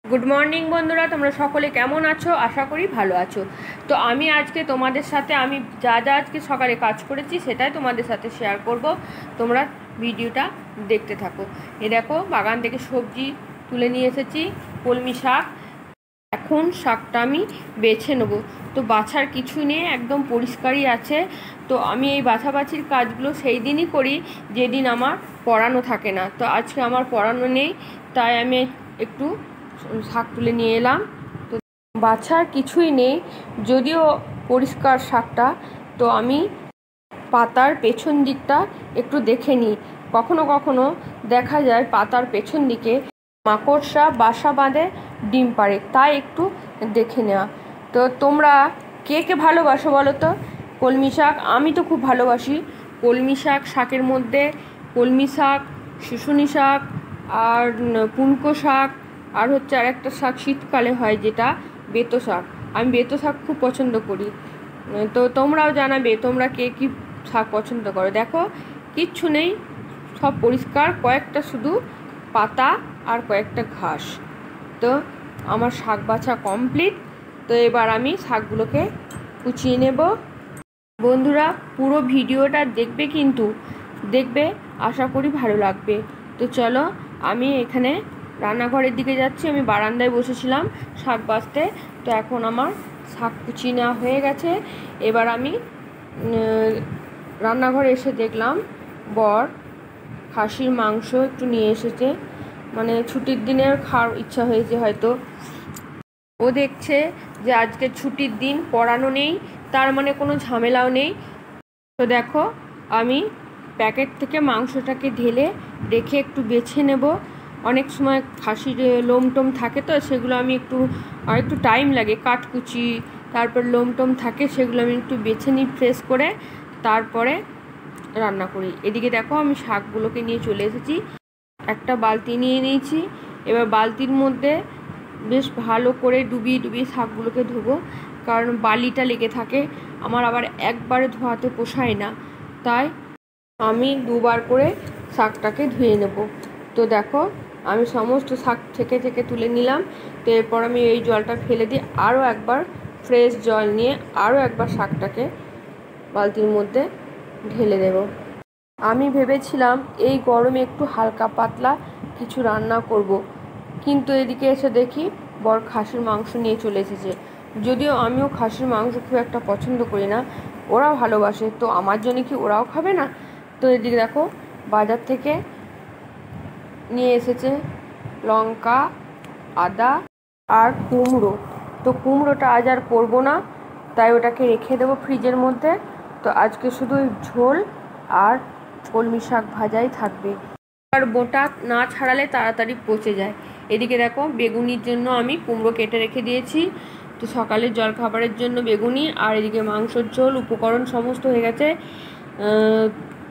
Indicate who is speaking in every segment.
Speaker 1: Good morning বন্ধুরা, তোমরা সকলে কেমন আছো? আশা করি ভালো আছো। তো আমি আজকে তোমাদের সাথে আমি যা যা আজকে সকালে কাজ করেছি সেটাই তোমাদের সাথে শেয়ার করব। তোমরা ভিডিওটা দেখতে থাকো। এ দেখো, বাগান থেকে সবজি তুলে নিয়ে এসেছি, কলমি শাক। এখন শাকটা আমি বেছে নেব। তো বাছার কিছুই নেই, একদম পরিষ্কারই আছে। তো আমি এই বাছাবাছির কাজগুলো সেই দিনই করি যেদিন আমার পড়ানো থাকে না। তো আজকে আমার পড়ানো নেই, তাই আমি একটু শাক তুলে নিয়ে এলাম। তো বাছার কিছুই নেই, যদিও পরিষ্কার শাকটা। তো আমি পাতার পেছন দিকটা একটু দেখে নিই। কখনো কখনো দেখা যায় পাতার পেছন দিকে মাকড়সা বাসা বাঁধে, ডিম পাড়ে, তাই একটু দেখে নেওয়া। তো তোমরা কে কে ভালোবাসো বলো তো কলমি শাক? আমি তো খুব ভালোবাসি কলমি শাক। শাকের মধ্যে কলমি শাক, শুশুনি শাক, আর পুনকো শাক, আর হচ্ছে আর একটা শাক শীতকালে হয় যেটা বেতো শাক। আমি বেতো শাক খুব পছন্দ করি। তো তোমরাও জানাবে তোমরা কে কী শাক পছন্দ করো। দেখো, কিচ্ছু নেই, সব পরিষ্কার, কয়েকটা শুধু পাতা আর কয়েকটা ঘাস। তো আমার শাক বাছা কমপ্লিট। তো এবার আমি শাকগুলোকে কুচিয়ে নেব। বন্ধুরা, পুরো ভিডিওটা দেখবে, কিন্তু দেখবে, আশা করি ভালো লাগবে। তো চলো, আমি এখানে রান্নাঘরের দিকে যাচ্ছি। আমি বারান্দায় বসেছিলাম শাক বাছতে। তো এখন আমার শাক কুচিয়ে নেওয়া হয়ে গেছে। এবার আমি রান্নাঘরে এসে দেখলাম বর খাসির মাংস একটু নিয়ে এসেছে। মানে ছুটির দিনের খাওয়ার ইচ্ছা হয়েছে হয়তো। ও দেখছে যে আজকে ছুটির দিন, পড়ানো নেই, তার মানে কোনো ঝামেলাও নেই। তো দেখো, আমি প্যাকেট থেকে মাংসটাকে ঢেলে রেখে একটু বেছে নেব। অনেক সময় খাসির লোমটোম থাকে, তো সেগুলো আমি একটু টাইম লাগে, কাটকুচি, তারপর লোমটোম থাকে, সেগুলো আমি একটু বেছে নিই ফ্রেশ করে, তারপরে রান্না করি। এদিকে দেখো, আমি শাকগুলোকে নিয়ে চলে এসেছি। একটা বালতি নিয়ে নিয়েছি। এবার বালতির মধ্যে বেশ ভালো করে ডুবিয়ে ডুবিয়ে শাকগুলোকে ধোবো, কারণ বালিটা লেগে থাকে। আমার আবার একবারে ধোয়াতে পোষায় না, তাই আমি দুবার করে শাকটাকে ধুয়ে নেব। তো দেখো, আমি সমস্ত শাক থেকে থেকে তুলে নিলাম। তো এরপর আমি এই জলটা ফেলে দিয়ে আরও একবার ফ্রেশ জল নিয়ে আরও একবার শাকটাকে বালতির মধ্যে ঢেলে দেব। আমি ভেবেছিলাম এই গরমে একটু হালকা পাতলা কিছু রান্না করব, কিন্তু এদিকে এসে দেখি বর খাসির মাংস নিয়ে চলে এসেছে। যদিও আমিও খাসির মাংস খুব একটা পছন্দ করি না, ওরা ভালোবাসে, তো আমার জন্য কি ওরাও খাবে না? তো এদিকে দেখো, বাজার থেকে নিয়ে এসেছে লঙ্কা, আদা আর কুমড়ো। তো কুমড়োটা আজ আর করবো না, তাই ওটাকে রেখে দেবো ফ্রিজের মধ্যে। তো আজকে শুধু ঝোল আর কলমি শাক ভাজাই থাকবে। আর বোটা না ছাড়ালে তাড়াতাড়ি পচে যায়। এদিকে দেখো, বেগুনির জন্য আমি কুমড়ো কেটে রেখে দিয়েছি। তো সকালের জলখাবারের জন্য বেগুনি, আর এদিকে মাংসর ঝোল উপকরণ সমস্ত হয়ে গেছে।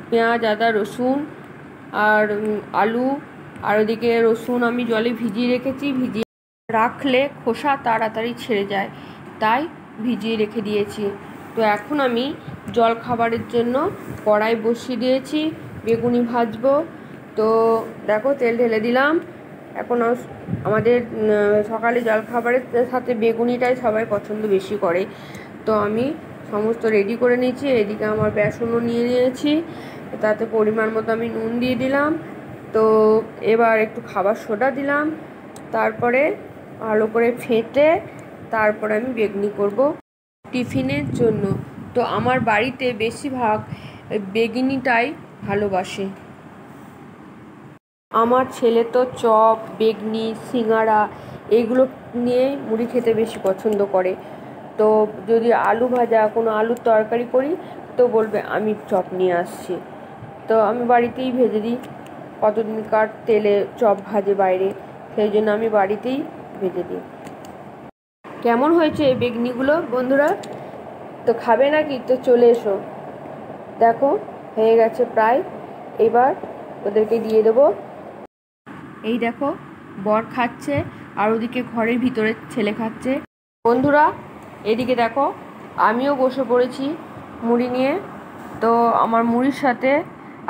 Speaker 1: পেঁয়াজ, আদা, রসুন আর আলু, আর ওদিকে রসুন আমি জলে ভিজিয়ে রেখেছি। ভিজিয়ে রাখলে খোসা তাড়াতাড়ি ছেড়ে যায়, তাই ভিজিয়ে রেখে দিয়েছি। তো এখন আমি জলখাবারের জন্য কড়াই বসিয়ে দিয়েছি, বেগুনি ভাজবো। তো দেখো, তেল ঢেলে দিলাম। এখন আমাদের সকালে জলখাবারের সাথে বেগুনিটাই সবাই পছন্দ বেশি করে। তো আমি সমস্ত রেডি করে নিয়েছি। এদিকে আমার বেসনও নিয়ে নিয়েছি, তাতে পরিমাণ মতো আমি নুন দিয়ে দিলাম। তো এবার একটু খাবার সোডা দিলাম, তারপরে ভালো করে ফেটে তারপরে আমি বেগুনি করব টিফিনের জন্য। তো আমার বাড়িতে বেশিরভাগ বেগুনিটাই ভালোবাসে। আমার ছেলে তো চপ, বেগনি, সিঙ্গাড়া এগুলো নিয়ে মুড়ি খেতে বেশি পছন্দ করে। তো যদি আলু ভাজা, কোনো আলুর তরকারি করি, তো বলবে আমি চপ নিয়ে আসছি। তো আমি বাড়িতেই ভেজে দিই। কতদিনকার তেলে চপ ভাজে বাইরে, সেই জন্য আমি বাড়িতেই ভেজে দিই। কেমন হয়েছে এই বেগনিগুলো বন্ধুরা? তো খাবে নাকি? তো চলে এসো। দেখো, হয়ে গেছে প্রায়। এবার ওদেরকে দিয়ে দেবো। এই দেখো, বর খাচ্ছে, আর ওদিকে ঘরের ভিতরে ছেলে খাচ্ছে। বন্ধুরা, এদিকে দেখো, আমিও বসে পড়েছি মুড়ি নিয়ে। তো আমার মুড়ির সাথে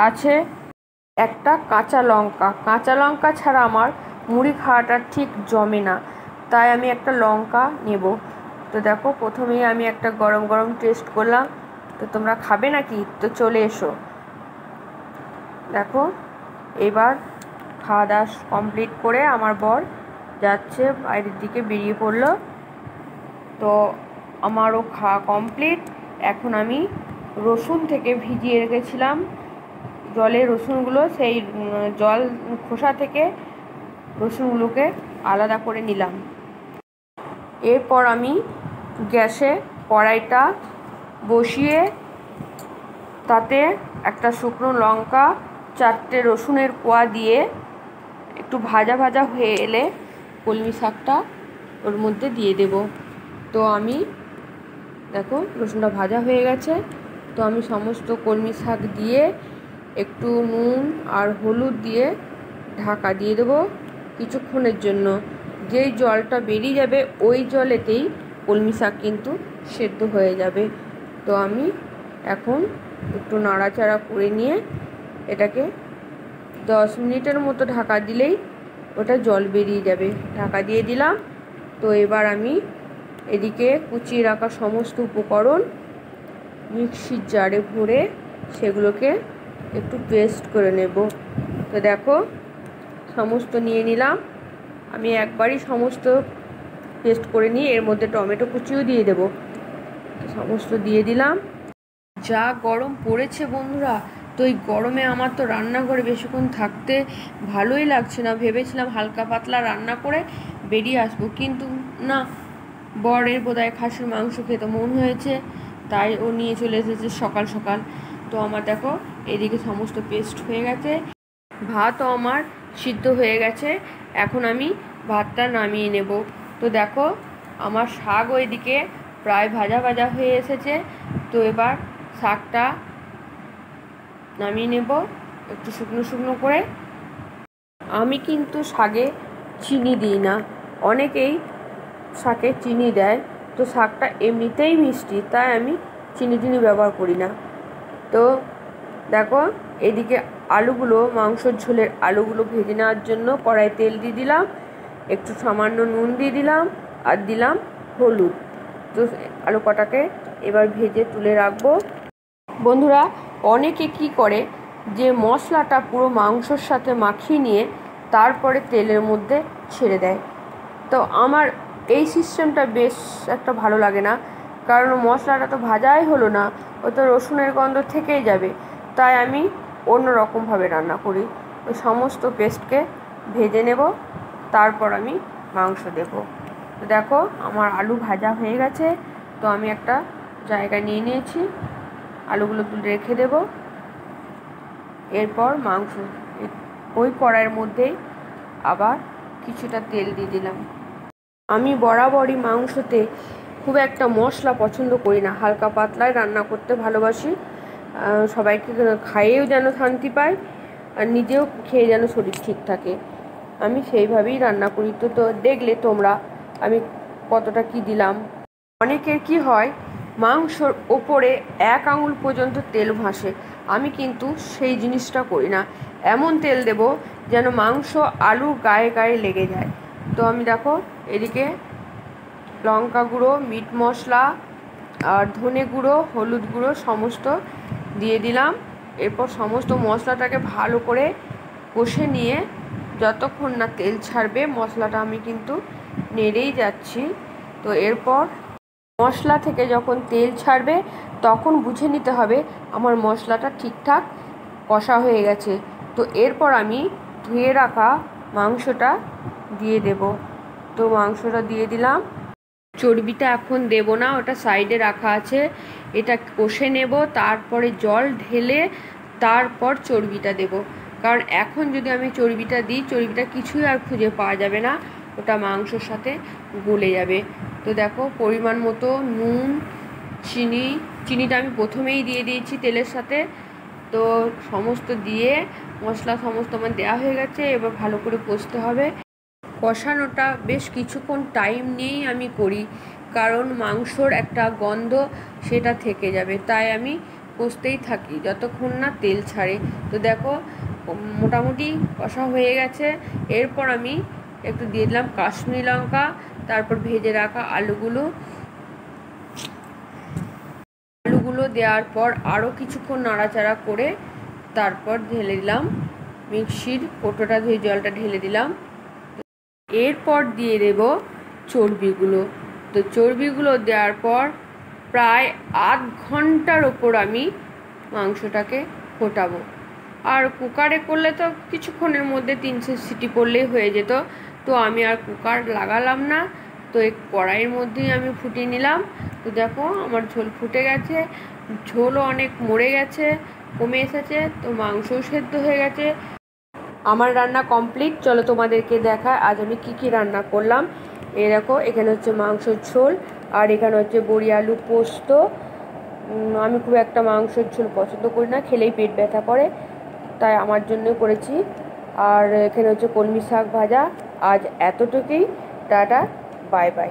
Speaker 1: আছে একটা কাঁচা লঙ্কা। কাঁচা লঙ্কা ছাড়া আমার মুড়ি খাওয়াটা ঠিক জমে না, তাই আমি একটা লঙ্কা নেব। তো দেখো প্রথমেই আমি একটা গরম গরম টেস্ট করলাম। তো তোমরা খাবে নাকি? তো চলে এসো। দেখো এবার খাওয়া দাওয়া কমপ্লিট করে আমার বর যাচ্ছে বাইরের দিকে, বেরিয়ে পড়লো। তো আমারও খাওয়া কমপ্লিট। এখন আমি রসুন থেকে ভিজিয়ে রেখেছিলাম জলে রসুনগুলো, সেই জল খোসা থেকে রসুনগুলোকে আলাদা করে নিলাম। এরপর আমি গ্যাসে কড়াইটা বসিয়ে তাতে একটা শুকনো লঙ্কা, 4টে রসুনের কোয়া দিয়ে একটু ভাজা ভাজা হয়ে এলে কলমি শাকটা ওর মধ্যে দিয়ে দেব। তো আমি দেখো রসুনটা ভাজা হয়ে গেছে। তো আমি সমস্ত কলমি শাক দিয়ে একটু নুন আর হলুদ দিয়ে ঢাকা দিয়ে দেবো কিছুক্ষণের জন্য। যেই জলটা বেরিয়ে যাবে ওই জলেতেই কলমি শাক কিন্তু সেদ্ধ হয়ে যাবে। তো আমি এখন একটু নাড়াচাড়া করে নিয়ে এটাকে 10 মিনিটের মতো ঢাকা দিলেই ওটা জল বেরিয়ে যাবে। ঢাকা দিয়ে দিলাম। তো এবার আমি এদিকে কুচিয়ে রাখা সমস্ত উপকরণ মিক্সির জারে ভরে সেগুলোকে একটু পেস্ট করে নেব। তো দেখো সমস্ত নিয়ে নিলাম। আমি একবারই সমস্ত পেস্ট করে নিয়ে এর মধ্যে টমেটো কুচিও দিয়ে দেব। সমস্ত দিয়ে দিলাম। যা গরম পড়েছে বন্ধুরা, তো এই গরমে আমার তো রান্নাঘরে বেশিক্ষণ থাকতে ভালোই লাগছে না। ভেবেছিলাম হালকা পাতলা রান্না করে বেরিয়ে আসবো, কিন্তু না, বরের বোধহয় খাসির মাংস খেতে মন হয়েছে, তাই ও নিয়ে চলে এসেছে সকাল সকাল। তো আমার দেখো এদিকে সমস্ত পেস্ট হয়ে গেছে, ভাতও আমার সিদ্ধ হয়ে গেছে। এখন আমি ভাতটা নামিয়ে নেব। তো দেখো আমার শাক ওইদিকে প্রায় ভাজা ভাজা হয়ে এসেছে। তো এবার শাকটা নামিয়ে নেব একটু শুকনো শুকনো করে। আমি কিন্তু শাকে চিনি দিই না, অনেকেই শাকে চিনি দেয়। তো শাকটা এমনিতেই মিষ্টি, তাই আমি চিনি ব্যবহার করি না। তো দেখো এদিকে আলুগুলো, মাংসের ঝোলের আলুগুলো ভেজে নেওয়ার জন্য কড়াই তেল দিয়ে দিলাম, একটু সামান্য নুন দিয়ে দিলাম আর দিলাম হলুদ। তো আলু কটাকে এবার ভেজে তুলে রাখবো। বন্ধুরা অনেকে কি করে যে মশলাটা পুরো মাংসর সাথে মাখিয়ে নিয়ে তারপরে তেলের মধ্যে ছেড়ে দেয়। তো আমার এই সিস্টেমটা বেশ একটা ভালো লাগে না, কারণ মশলাটা তো ভাজাই হলো না, ও তো রসুনের গন্ধ থেকেই যাবে। তাই আমি অন্য রকমভাবে রান্না করি। ওই সমস্ত পেস্টকে ভেজে নেব, তারপর আমি মাংস দেব। তো দেখো আমার আলু ভাজা হয়ে গেছে। তো আমি একটা জায়গায় নিয়ে নিয়েছি, আলুগুলো তুলে রেখে দেব। এরপর মাংস ওই কড়াইয়ের মধ্যেই আবার কিছুটা তেল দিয়ে দিলাম। আমি বরাবরই মাংসতে খুব একটা মশলা পছন্দ করি না, হালকা পাতলায় রান্না করতে ভালোবাসি। সবাইকে খাইয়েও যেন শান্তি পায় আর নিজেও খেয়ে যেন শরীর ঠিক থাকে, আমি সেইভাবেই রান্না করি। তো দেখলে তোমরা আমি কতটা কি দিলাম। অনেকের কি হয় মাংসর ওপরে 1 আঙুল পর্যন্ত তেল ভাসে, আমি কিন্তু সেই জিনিসটা করি না। এমন তেল দেব যেন মাংস আলু গায়ে গায়ে লেগে যায়। তো আমি দেখো এদিকে লঙ্কা গুঁড়ো, মিট মশলা আর ধনে গুঁড়ো, হলুদ গুঁড়ো সমস্ত দিয়ে দিলাম। এরপর সমস্ত মশলাটাকে ভালো করে কষে নিয়ে যতক্ষণ না তেল ছাড়বে মশলাটা আমি কিন্তু নেড়েই যাচ্ছি। তো এরপর মশলা থেকে যখন তেল ছাড়বে তখন বুঝে নিতে হবে আমার মশলাটা ঠিকঠাক কষা হয়ে গেছে। তো এরপর আমি ধুয়ে রাখা মাংসটা দিয়ে দেব। তো মাংসটা দিয়ে দিলাম। চর্বিটা এখন দেব না, ওটা সাইডে রাখা আছে। এটা কষে নেব, তারপরে জল ঢেলে তারপর চর্বিটা দেব। কারণ এখন যদি আমি চর্বিটা দিই, চর্বিটা কিছুই আর খুঁজে পাওয়া যাবে না, ওটা মাংসর সাথে গলে যাবে। তো দেখো পরিমাণ মতো নুন, চিনিটা আমি প্রথমেই দিয়ে দিয়েছি তেলের সাথে। তো সমস্ত দিয়ে মশলা সমস্ত আমার দেওয়া হয়ে গেছে। এবার ভালো করে কষতে হবে। কষানোটা বেশ কিছুক্ষণ টাইম নিয়েই আমি করি, কারণ মাংসর একটা গন্ধ সেটা থেকে যাবে, তাই আমি কষতেই থাকি যতক্ষণ না তেল ছাড়ে। তো দেখো মোটামুটি কষা হয়ে গেছে। এরপর আমি একটু দিয়ে দিলাম কাশ্মীরি লঙ্কা, তারপর ভেজে রাখা আলুগুলো দেওয়ার পর আরও কিছুক্ষণ নাড়াচাড়া করে তারপর ঢেলে দিলাম মিক্সির কৌটোটা ধুয়ে জলটা ঢেলে দিলাম। এরপর দিয়ে দেব চর্বিগুলো। তো চর্বিগুলো দেওয়ার পর প্রায় আধ ঘন্টার ওপর আমি মাংসটাকে ফোটাবো। আর কুকারে করলে তো কিছুক্ষণের মধ্যে 3 সিটি পড়লেই হয়ে যেত, তো আমি আর কুকার লাগালাম না, তো এই কড়াইয়ের মধ্যেই আমি ফুটিয়ে নিলাম। তো দেখো আমার ঝোল ফুটে গেছে, ঝোলও অনেক মরে গেছে, কমে এসেছে, তো মাংসও সেদ্ধ হয়ে গেছে। আমার রান্না কমপ্লিট। চলো তোমাদেরকে দেখায় আজ আমি কি রান্না করলাম। এই দেখো, এখানে হচ্ছে মাংসের ঝোল, আর এখানে হচ্ছে বড়ি আলু পোস্ত। আমি খুব একটা মাংসের ঝোল পছন্দ করি না, খেলেই পেট ব্যথা করে, তাই আমার জন্যই করেছি। আর এখানে হচ্ছে কলমি শাক ভাজা। আজ এতটুকুই, টাটা, বাই বাই।